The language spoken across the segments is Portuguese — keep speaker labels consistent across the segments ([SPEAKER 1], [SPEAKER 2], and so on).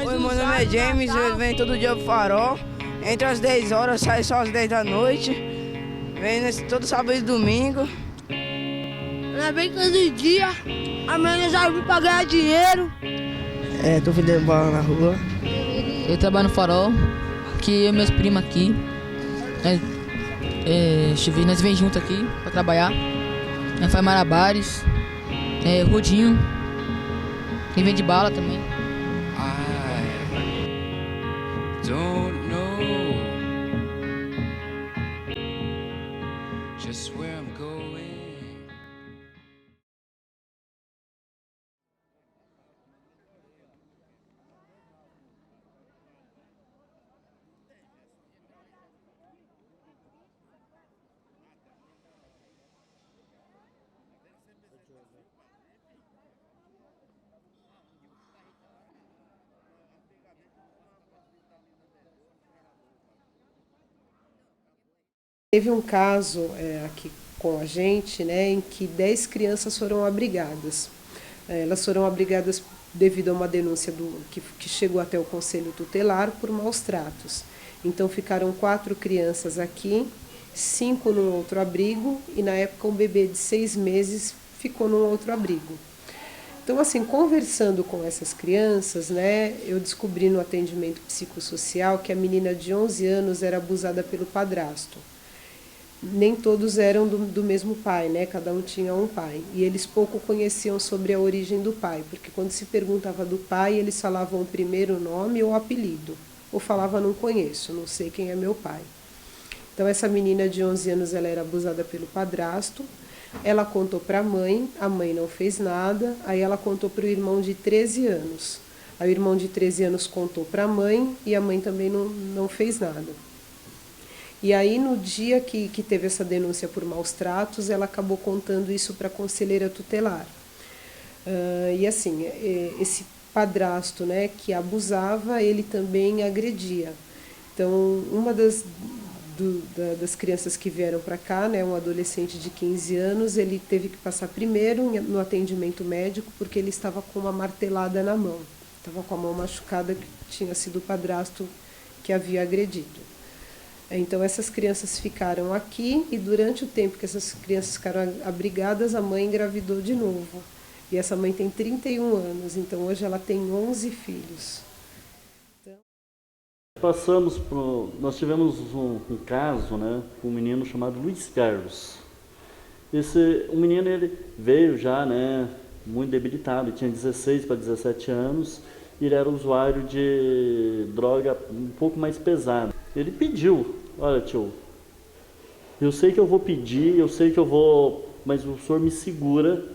[SPEAKER 1] Oi, meu nome é James, eu venho todo dia pro Farol. Entre as 10 horas, sai só às 10 da noite. Venho todo sábado e domingo.
[SPEAKER 2] Não é bem todo dia, amanhã já vim pra ganhar dinheiro.
[SPEAKER 1] Tô vendendo bola na rua.
[SPEAKER 3] Eu trabalho no Farol, que eu e meus primos aqui. Nós vem junto aqui pra trabalhar. Nós faz malabares, rodinho. Quem vende bala também.
[SPEAKER 4] Don't know just where I'm going.
[SPEAKER 5] Teve um caso aqui com a gente, né, em que 10 crianças foram abrigadas. Elas foram abrigadas devido a uma denúncia que chegou até o Conselho Tutelar por maus tratos. Então ficaram 4 crianças aqui, 5 num outro abrigo e na época um bebê de 6 meses ficou num outro abrigo. Então, assim, conversando com essas crianças, né, eu descobri no atendimento psicossocial que a menina de 11 anos era abusada pelo padrasto. Nem todos eram do mesmo pai, né? Cada um tinha um pai. E eles pouco conheciam sobre a origem do pai, porque quando se perguntava do pai, eles falavam o primeiro nome ou apelido. Ou falavam, não conheço, não sei quem é meu pai. Então, essa menina de 11 anos, ela era abusada pelo padrasto. Ela contou para a mãe não fez nada. Aí ela contou para o irmão de 13 anos. Aí o irmão de 13 anos contou para a mãe e a mãe também não fez nada. E aí, no dia que teve essa denúncia por maus tratos, ela acabou contando isso para a conselheira tutelar. E assim, esse padrasto, né, que abusava, ele também agredia. Então, uma das crianças que vieram para cá, né, um adolescente de 15 anos, ele teve que passar primeiro no atendimento médico porque ele estava com uma martelada na mão. Estava com a mão machucada, que tinha sido o padrasto que havia agredido. Então, essas crianças ficaram aqui e durante o tempo que essas crianças ficaram abrigadas, a mãe engravidou de novo. E essa mãe tem 31 anos, então hoje ela tem 11 filhos.
[SPEAKER 6] Nós tivemos um caso, né, com um menino chamado Luiz Carlos. O menino ele veio já, né, muito debilitado, tinha 16 para 17 anos, e ele era usuário de droga um pouco mais pesada. Ele pediu, olha tio, eu sei que eu vou pedir, eu sei que eu vou, mas o senhor me segura,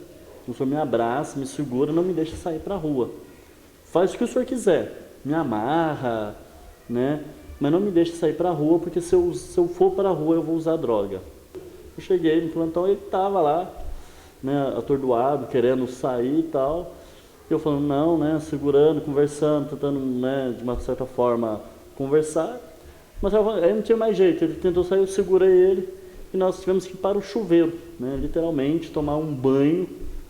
[SPEAKER 6] o senhor me abraça, me segura, não me deixa sair para a rua. Faz o que o senhor quiser, me amarra, né? Mas não me deixe sair para a rua, porque se eu for para a rua eu vou usar droga. Eu cheguei no plantão, ele estava lá, né, atordoado, querendo sair e tal. Eu falando não, né, segurando, conversando, tentando, né, de uma certa forma conversar. Mas aí não tinha mais jeito, ele tentou sair, eu segurei ele e nós tivemos que ir para o chuveiro, né, literalmente tomar um banho,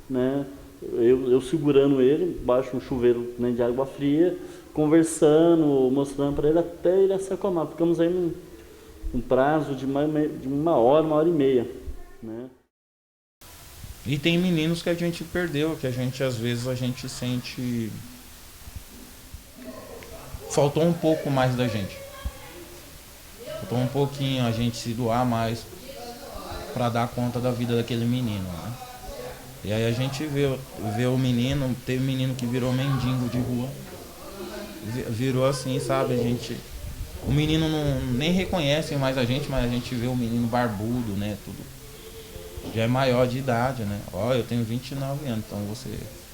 [SPEAKER 6] né, eu segurando ele, baixo no chuveiro, né, de água fria, conversando, mostrando para ele até ele se acalmar. Ficamos aí num prazo de uma hora e meia, né.
[SPEAKER 7] E tem meninos que a gente perdeu, que às vezes a gente sente... Faltou um pouco mais da gente. Faltou um pouquinho a gente se doar mais para dar conta da vida daquele menino, né? E aí a gente vê o menino, teve menino que virou mendigo de rua. Virou assim, sabe? O menino nem reconhece mais a gente, mas a gente vê o menino barbudo, né? Tudo. Já é maior de idade, né? Ó, eu tenho 29 anos, então você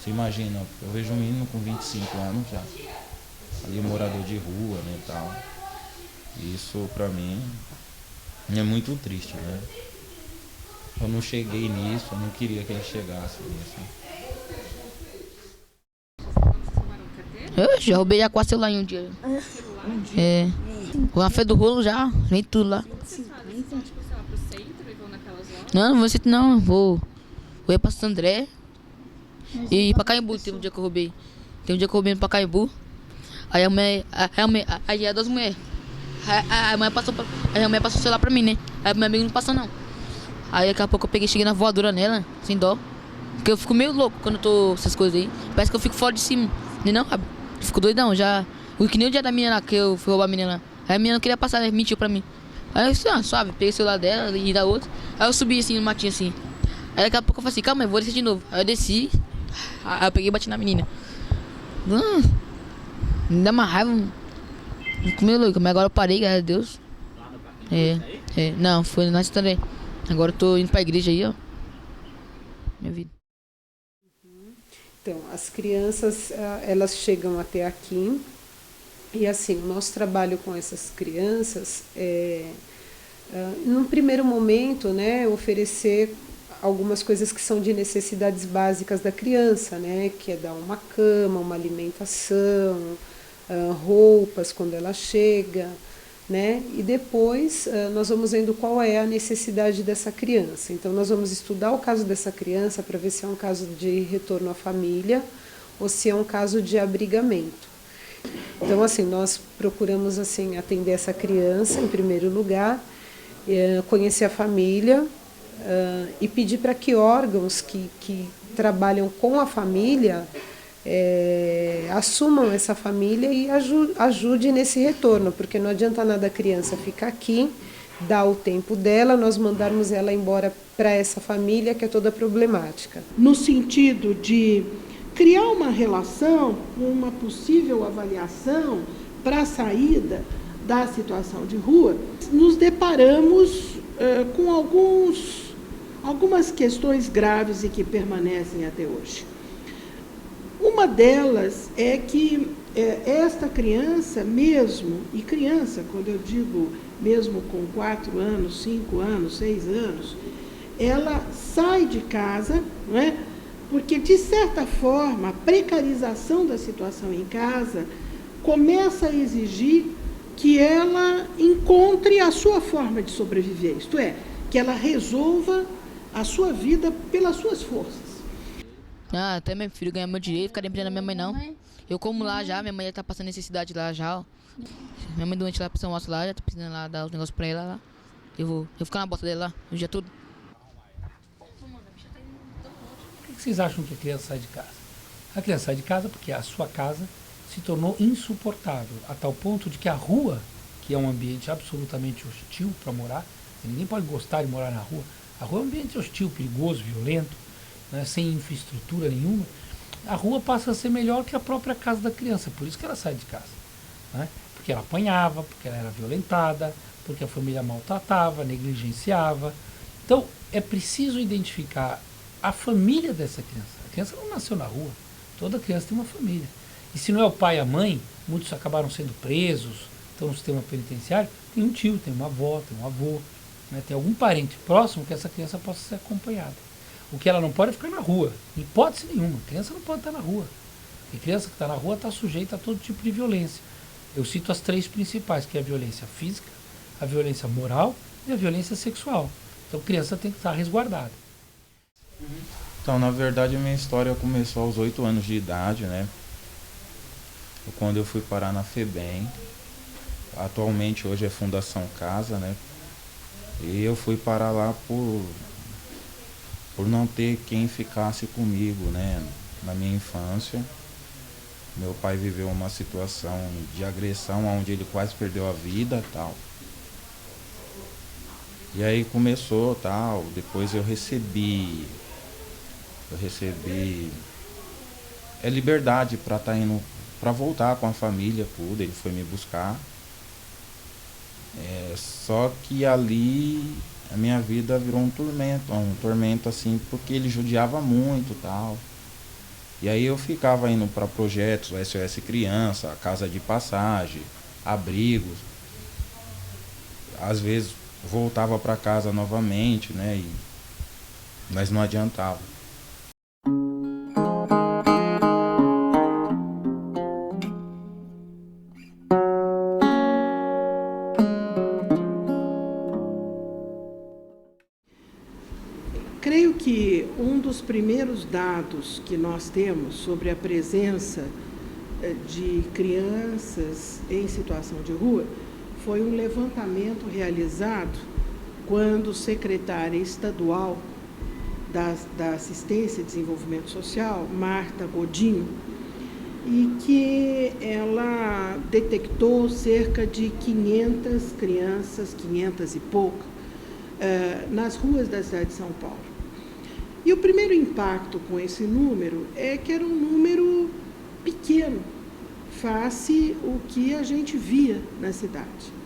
[SPEAKER 7] imagina, eu vejo um menino com 25 anos já. Ali morador de rua, né, e tal. Isso pra mim é muito triste, né? Eu não cheguei nisso, eu não queria que ele chegasse nisso.
[SPEAKER 3] Eu já roubei já 4 celulares em um dia. É. Na fé do rolo já, vem tudo lá. Não vou centro não, vou ir pra Santo André e ir pra Caimbu. Tem um dia que eu roubei no Pacaembu. Aí aí as duas mulheres. A mulher passou o celular pra mim, né? Aí meu amigo não passou não. Aí daqui a pouco eu cheguei na voadora nela, sem dó. Porque eu fico meio louco quando eu tô essas coisas aí. Parece que eu fico fora de si, não, Rabi? Eu fico doidão, já. Que nem o dia da menina lá, que eu fui roubar a menina lá. Aí a menina não queria passar, né? Mentiu pra mim. Aí eu disse, suave, peguei o celular dela e da outra. Aí eu subi assim no matinho assim. Aí daqui a pouco eu falei assim, calma aí, vou descer de novo. Aí eu desci, aí eu peguei e bati na menina. Me dá uma raiva. Fico meio louco, mas agora eu parei, graças a Deus. Não, foi na também. Agora eu tô indo pra igreja aí, ó. Minha vida.
[SPEAKER 5] Então, as crianças, elas chegam até aqui e, assim, o nosso trabalho com essas crianças é, num primeiro momento, né, oferecer algumas coisas que são de necessidades básicas da criança, né, que é dar uma cama, uma alimentação, roupas quando ela chega, né? E depois nós vamos vendo qual é a necessidade dessa criança. Então nós vamos estudar o caso dessa criança para ver se é um caso de retorno à família ou se é um caso de abrigamento. Então assim, nós procuramos assim atender essa criança em primeiro lugar, conhecer a família e pedir para que órgãos que trabalham com a família assumam essa família e ajude nesse retorno, porque não adianta nada a criança ficar aqui, dar o tempo dela, nós mandarmos ela embora para essa família que é toda problemática.
[SPEAKER 8] No sentido de criar uma relação, uma possível avaliação para a saída da situação de rua, nos deparamos com algumas questões graves e que permanecem até hoje. Uma delas é que esta criança mesmo, e criança, quando eu digo mesmo com 4 anos, 5 anos, 6 anos, ela sai de casa, não é? Porque, de certa forma, a precarização da situação em casa começa a exigir que ela encontre a sua forma de sobreviver, isto é, que ela resolva a sua vida pelas suas forças.
[SPEAKER 3] Até meu filho ganhar meu direito, ficar dependendo da minha mãe não. Eu como lá já, minha mãe já tá passando necessidade lá já, ó. Minha mãe doente lá, pressão alta lá, já tô precisando lá dar os negócios pra ela lá. Eu vou ficar na bota dela lá, o dia todo.
[SPEAKER 9] Por que vocês acham que a criança sai de casa? A criança sai de casa porque a sua casa se tornou insuportável, a tal ponto de que a rua, que é um ambiente absolutamente hostil para morar, ninguém pode gostar de morar na rua, a rua é um ambiente hostil, perigoso, violento, né, sem infraestrutura nenhuma, a rua passa a ser melhor que a própria casa da criança, por isso que ela sai de casa, né? Porque ela apanhava, porque ela era violentada, porque a família maltratava, negligenciava. Então é preciso identificar a família dessa criança. A criança não nasceu na rua, toda criança tem uma família, e se não é o pai e a mãe, muitos acabaram sendo presos, estão no sistema penitenciário, tem um tio, tem uma avó, tem um avô, né, tem algum parente próximo que essa criança possa ser acompanhada. O que ela não pode é ficar na rua, em hipótese nenhuma. A criança não pode estar na rua. A criança que está na rua está sujeita a todo tipo de violência. Eu cito as 3 principais, que é a violência física, a violência moral e a violência sexual. Então a criança tem que estar resguardada.
[SPEAKER 7] Então, na verdade, a minha história começou aos 8 anos de idade, né? Quando eu fui parar na FEBEM. Atualmente, hoje é Fundação Casa, né? E eu fui parar lá por não ter quem ficasse comigo, né, na minha infância. Meu pai viveu uma situação de agressão onde ele quase perdeu a vida, tal. E aí começou, tal, depois eu recebi liberdade para estar indo, para voltar com a família, tudo, ele foi me buscar. Só que ali a minha vida virou um tormento assim, porque ele judiava muito, tal. E aí eu ficava indo para projetos, o SOS Criança, Casa de Passagem, abrigos. Às vezes voltava para casa novamente, né? Mas não adiantava.
[SPEAKER 8] Creio que um dos primeiros dados que nós temos sobre a presença de crianças em situação de rua foi um levantamento realizado quando secretária estadual da Assistência e Desenvolvimento Social, Marta Godinho, e que ela detectou cerca de 500 crianças, 500 e pouco, nas ruas da cidade de São Paulo. E o primeiro impacto com esse número é que era um número pequeno, face o que a gente via na cidade.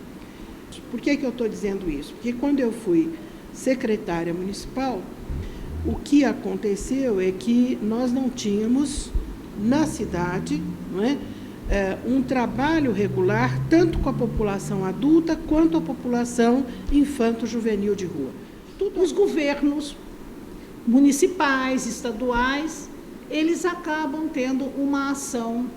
[SPEAKER 8] Por que eu estou dizendo isso? Porque quando eu fui secretária municipal, o que aconteceu é que nós não tínhamos na cidade, não é, um trabalho regular tanto com a população adulta quanto a população infanto-juvenil de rua.
[SPEAKER 10] Os governos municipais, estaduais, eles acabam tendo uma ação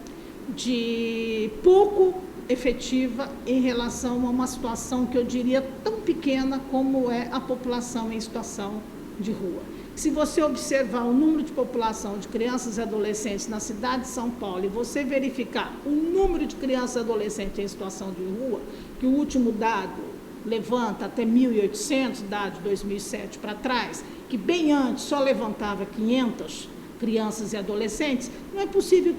[SPEAKER 10] de pouco efetiva em relação a uma situação que eu diria tão pequena como é a população em situação de rua. Se você observar o número de população de crianças e adolescentes na cidade de São Paulo e você verificar o número de crianças e adolescentes em situação de rua, que o último dado levanta até 1.800, dado de 2007 para trás, que bem antes só levantava 500 crianças e adolescentes, não é possível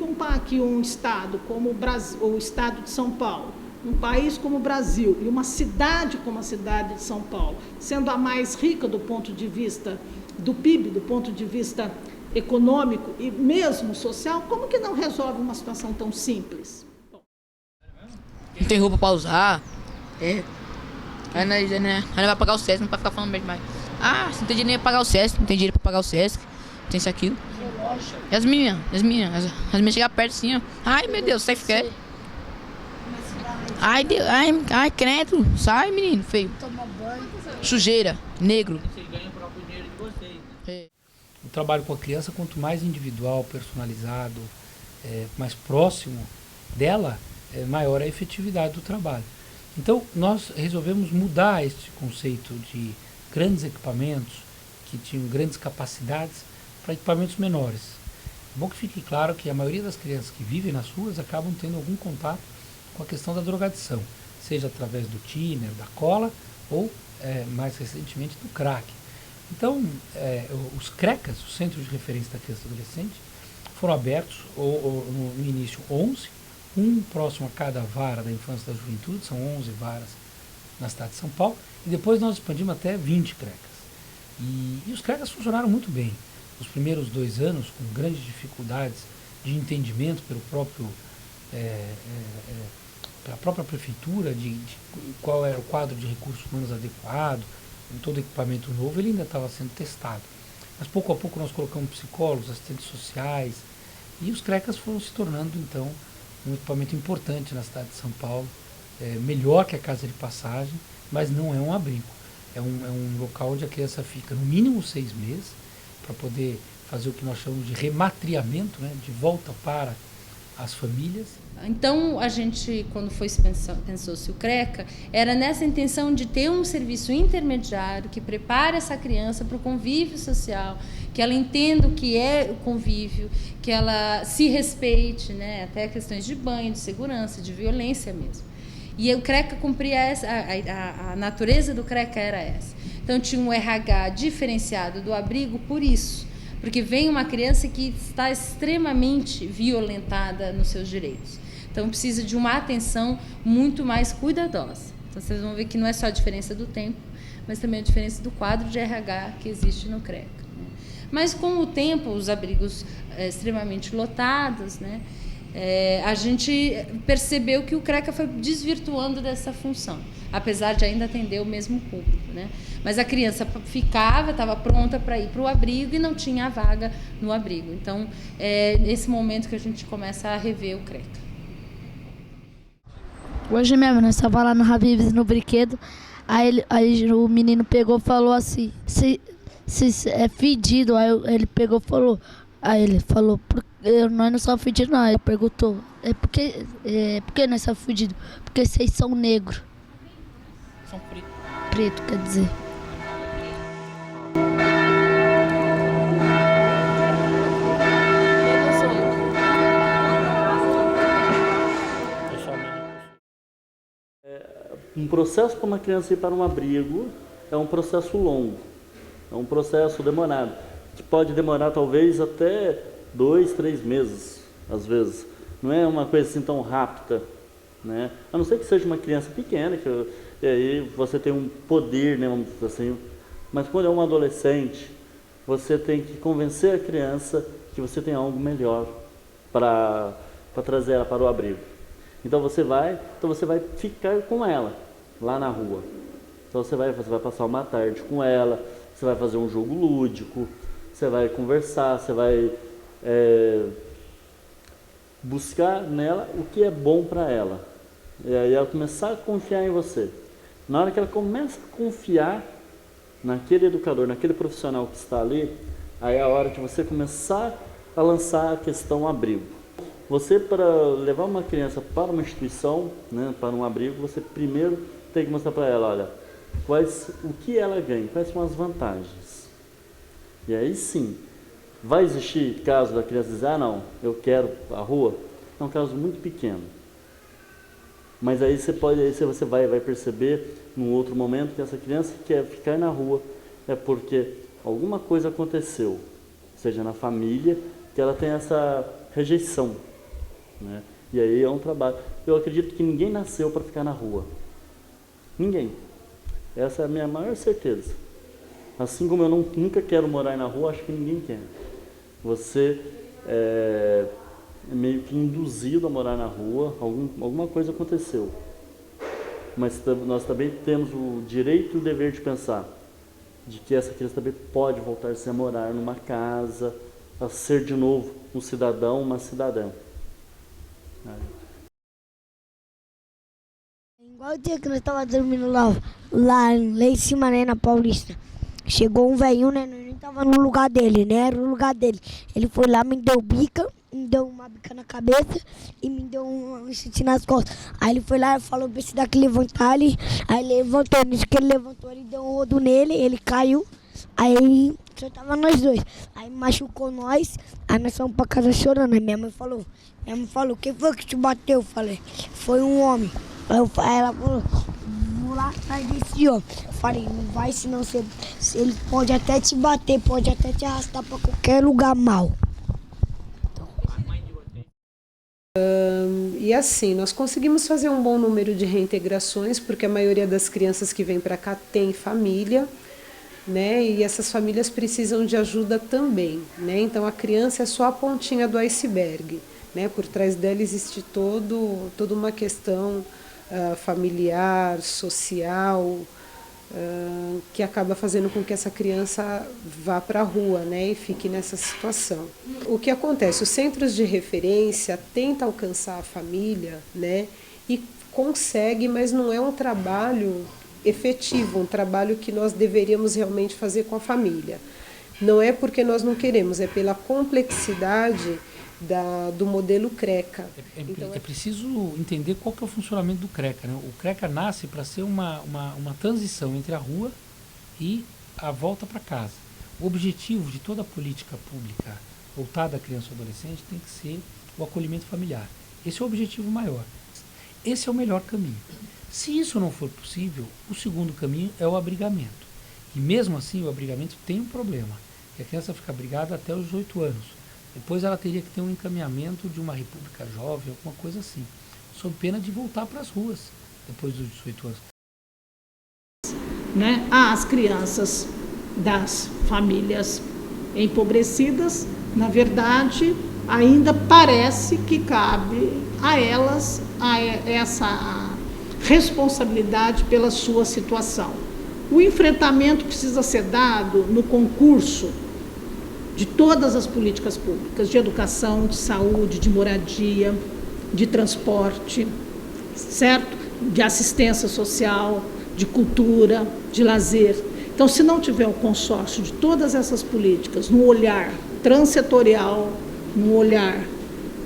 [SPEAKER 10] que um estado como o Brasil, ou o estado de São Paulo, um país como o Brasil e uma cidade como a cidade de São Paulo, sendo a mais rica do ponto de vista do PIB, do ponto de vista econômico e mesmo social, como que não resolve uma situação tão simples?
[SPEAKER 3] Não tem roupa pra usar. Aí não vai pagar o SESC, não vai ficar falando mesmo mais. Ah, você não tem dinheiro pra pagar o SESC, não tem dinheiro pra pagar o SESC, tem isso, aquilo. E as meninas chegam perto assim, ó. Ai, meu Deus, sai fora. Ai, Deus, ai, credo, sai, menino, feio. Sujeira, negro.
[SPEAKER 9] O trabalho com a criança, quanto mais individual, personalizado, mais próximo dela, maior a efetividade do trabalho. Então, nós resolvemos mudar este conceito de grandes equipamentos, que tinham grandes capacidades, para equipamentos menores. É bom que fique claro que a maioria das crianças que vivem nas ruas acabam tendo algum contato com a questão da drogadição, seja através do tiner, da cola, ou, mais recentemente, do crack. Então, os CRECAs, os Centros de Referência da Criança e Adolescente, foram abertos no início 11, um próximo a cada vara da infância e da juventude, são 11 varas na cidade de São Paulo, e depois nós expandimos até 20 CRECAs. E os CRECAs funcionaram muito bem. Os primeiros 2 anos, com grandes dificuldades de entendimento pela própria prefeitura, de qual era o quadro de recursos humanos adequado, em todo equipamento novo, ele ainda estava sendo testado. Mas pouco a pouco nós colocamos psicólogos, assistentes sociais, e os CRECAs foram se tornando, então, um equipamento importante na cidade de São Paulo, melhor que a casa de passagem, mas não é um abrigo. É um local onde a criança fica no mínimo 6 meses, para poder fazer o que nós chamamos de rematriamento, né, de volta para as famílias.
[SPEAKER 11] Então, a gente, quando pensou-se o CRECA, era nessa intenção de ter um serviço intermediário que prepare essa criança para o convívio social, que ela entenda o que é o convívio, que ela se respeite, né, até questões de banho, de segurança, de violência mesmo. E o CRECA cumpria essa, a natureza do CRECA era essa. Então, tinha um RH diferenciado do abrigo por isso, porque vem uma criança que está extremamente violentada nos seus direitos. Então, precisa de uma atenção muito mais cuidadosa. Então, vocês vão ver que não é só a diferença do tempo, mas também a diferença do quadro de RH que existe no CRECA, né? Mas, com o tempo, os abrigos extremamente lotados, né, a gente percebeu que o CRECA foi desvirtuando dessa função, apesar de ainda atender o mesmo público, né? Mas a criança estava pronta para ir para o abrigo e não tinha a vaga no abrigo. Então, é nesse momento que a gente começa a rever o CRECA.
[SPEAKER 2] Hoje mesmo, nós estávamos lá no Habib's, no brinquedo, aí o menino pegou e falou assim, se é fedido, aí ele pegou e falou, nós não somos fedidos não. Ele perguntou, por que nós somos fedidos? Porque vocês são negros.
[SPEAKER 3] São pretos.
[SPEAKER 2] Preto, quer dizer.
[SPEAKER 6] processo para uma criança ir para um abrigo é um processo longo, é um processo demorado, que pode demorar talvez até 2, 3 meses, às vezes. Não é uma coisa assim tão rápida, né? A não ser que seja uma criança pequena, e aí você tem um poder, né, vamos dizer assim. Mas quando é um adolescente, você tem que convencer a criança que você tem algo melhor para trazer ela para o abrigo. Então você vai ficar com ela lá na rua. Então você vai passar uma tarde com ela, você vai fazer um jogo lúdico, você vai conversar, você vai buscar nela o que é bom para ela. E aí ela começar a confiar em você. Na hora que ela começa a confiar naquele educador, naquele profissional que está ali, aí é a hora de você começar a lançar a questão abrigo. Você, para levar uma criança para uma instituição, né, para um abrigo, você primeiro tem que mostrar para ela, olha, o que ela ganha, quais são as vantagens. E aí sim, vai existir caso da criança dizer, ah não, eu quero a rua? É um caso muito pequeno. Mas aí você vai perceber num outro momento que essa criança quer ficar na rua é porque alguma coisa aconteceu, seja na família, que ela tem essa rejeição, né? E aí é um trabalho. Eu acredito que ninguém nasceu para ficar na rua. Ninguém. Essa é a minha maior certeza. Assim como eu nunca quero morar na rua, acho que ninguém quer. Você é meio que induzido a morar na rua, alguma coisa aconteceu. Mas nós também temos o direito e o dever de pensar de que essa criança também pode voltar-se a morar numa casa, a ser de novo um cidadão, uma cidadã.
[SPEAKER 12] Igual o dia que nós estávamos dormindo lá em cima, né, na Paulista. Chegou um velhinho, né, não estava no lugar dele, né, era o lugar dele. Ele foi lá, me deu bica, me deu uma bica na cabeça e me deu um chute nas costas. Aí ele foi lá e falou pra esse daqui levantar ele. Aí ele levantou, nisso que ele levantou, ele deu um rodo nele, ele caiu. Aí só tava nós dois. Aí machucou nós, aí nós fomos pra casa chorando. Aí minha mãe falou, quem foi que te bateu? Eu falei, foi um homem. Aí ela falou, vou lá atrás desse homem. Eu falei, não vai, senão ele pode até te bater, pode até te arrastar pra qualquer lugar mal.
[SPEAKER 5] E assim, nós conseguimos fazer um bom número de reintegrações, porque a maioria das crianças que vem para cá tem família, né? E essas famílias precisam de ajuda também, né? Então a criança é só a pontinha do iceberg, né? Por trás dela existe toda uma questão familiar, social, que acaba fazendo com que essa criança vá para a rua, né, e fique nessa situação. O que acontece? Os centros de referência tentam alcançar a família, né, e consegue, mas não é um trabalho efetivo, um trabalho que nós deveríamos realmente fazer com a família. Não é porque nós não queremos, é pela complexidade do modelo CRECA.
[SPEAKER 9] É preciso entender qual que é o funcionamento do CRECA, né? O CRECA nasce para ser uma transição entre a rua e a volta para casa. O objetivo de toda a política pública voltada à criança e adolescente tem que ser o acolhimento familiar. Esse é o objetivo maior. Esse é o melhor caminho. Se isso não for possível, o segundo caminho é o abrigamento. E mesmo assim, o abrigamento tem um problema, que a criança fica abrigada até os 18 anos. Depois ela teria que ter um encaminhamento de uma república jovem, alguma coisa assim, sob pena de voltar para as ruas depois dos 18 anos.
[SPEAKER 10] Né? As crianças das famílias empobrecidas, na verdade, ainda parece que cabe a elas essa responsabilidade pela sua situação. O enfrentamento precisa ser dado no concurso de todas as políticas públicas, de educação, de saúde, de moradia, de transporte, certo? De assistência social, de cultura, de lazer. Então, se não tiver o consórcio de todas essas políticas no olhar transsetorial, no olhar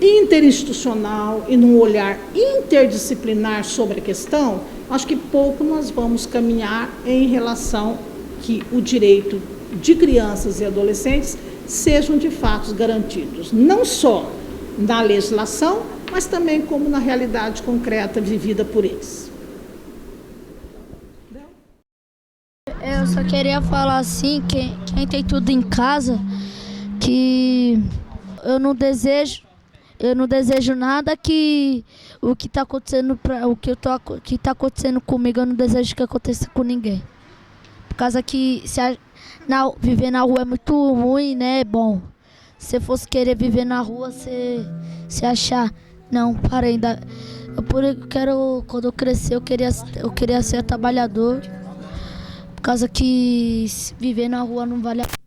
[SPEAKER 10] interinstitucional e no olhar interdisciplinar sobre a questão, acho que pouco nós vamos caminhar em relação que o direito de crianças e adolescentes sejam de fato garantidos, não só na legislação, mas também como na realidade concreta vivida por eles.
[SPEAKER 2] só queria falar assim, quem tem tudo em casa, que eu não desejo nada que o que tá acontecendo que tá acontecendo comigo, eu não desejo que aconteça com ninguém. Por causa que viver na rua é muito ruim, né? Bom, se você fosse querer viver na rua, você achar, não, para ainda. Quando eu crescer, eu queria ser trabalhador. Por causa que viver na rua não vale a pena.